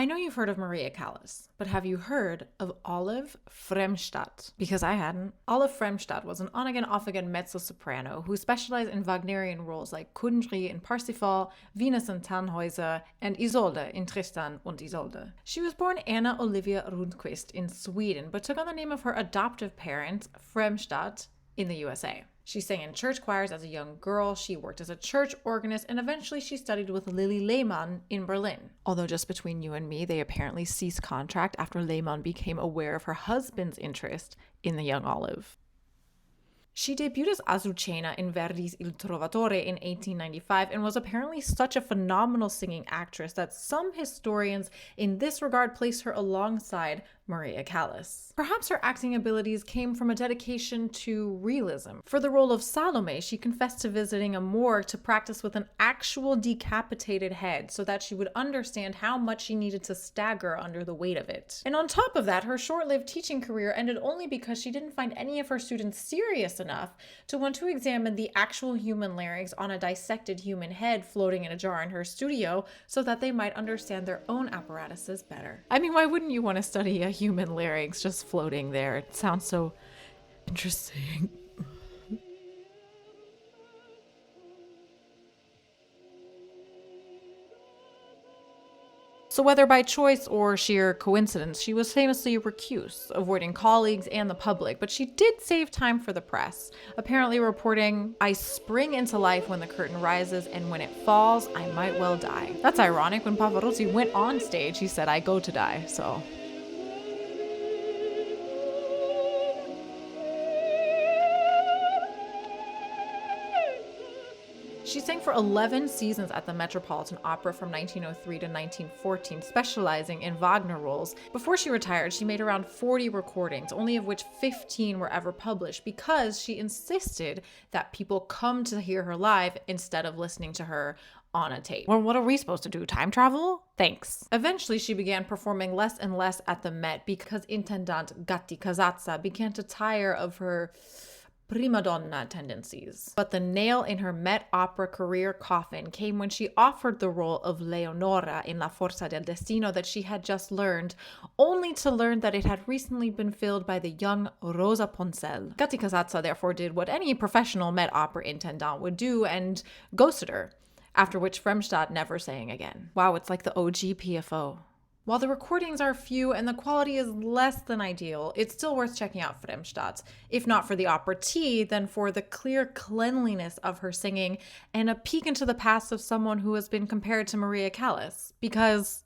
I know you've heard of Maria Callas, but have you heard of Olive Fremstad? Because I hadn't. Olive Fremstad was an on-again, off-again mezzo-soprano who specialized in Wagnerian roles like Kundry in Parsifal, Venus in Tannhäuser, and Isolde in Tristan und Isolde. She was born Anna Olivia Rundqvist in Sweden, but took on the name of her adoptive parents, Fremstad, in the USA. She sang in church choirs as a young girl, she worked as a church organist, and eventually she studied with Lilli Lehmann in Berlin. Although just between you and me, they apparently ceased contract after Lehmann became aware of her husband's interest in the young Olive. She debuted as Azucena in Verdi's Il Trovatore in 1895 and was apparently such a phenomenal singing actress that some historians in this regard place her alongside Maria Callas. Perhaps her acting abilities came from a dedication to realism. For the role of Salomé, she confessed to visiting a morgue to practice with an actual decapitated head so that she would understand how much she needed to stagger under the weight of it. And on top of that, her short-lived teaching career ended only because she didn't find any of her students serious enough to want to examine the actual human larynx on a dissected human head floating in a jar in her studio so that they might understand their own apparatuses better. I mean, why wouldn't you want to study a human larynx just floating there? It sounds so interesting. So whether by choice or sheer coincidence, she was famously recused, avoiding colleagues and the public, but she did save time for the press, apparently reporting, "I spring into life when the curtain rises, and when it falls, I might well die." That's ironic. When Pavarotti went on stage, he said, "I go to die," so... She sang for 11 seasons at the Metropolitan Opera from 1903 to 1914, specializing in Wagner roles. Before she retired, she made around 40 recordings, only of which 15 were ever published, because she insisted that people come to hear her live instead of listening to her on a tape. Well, what are we supposed to do? Time travel? Thanks. Eventually, she began performing less and less at the Met because Intendant Gatti Casazza began to tire of her prima donna tendencies. But the nail in her Met Opera career coffin came when she offered the role of Leonora in La Forza del Destino that she had just learned, only to learn that it had recently been filled by the young Rosa Poncel. Gatti Casazza therefore did what any professional Met Opera intendant would do and ghosted her, after which Fremstad never sang again. Wow, it's like the OG PFO. While the recordings are few and the quality is less than ideal, it's still worth checking out Fremstad's, if not for the opera then for the clear cleanliness of her singing and a peek into the past of someone who has been compared to Maria Callas. Because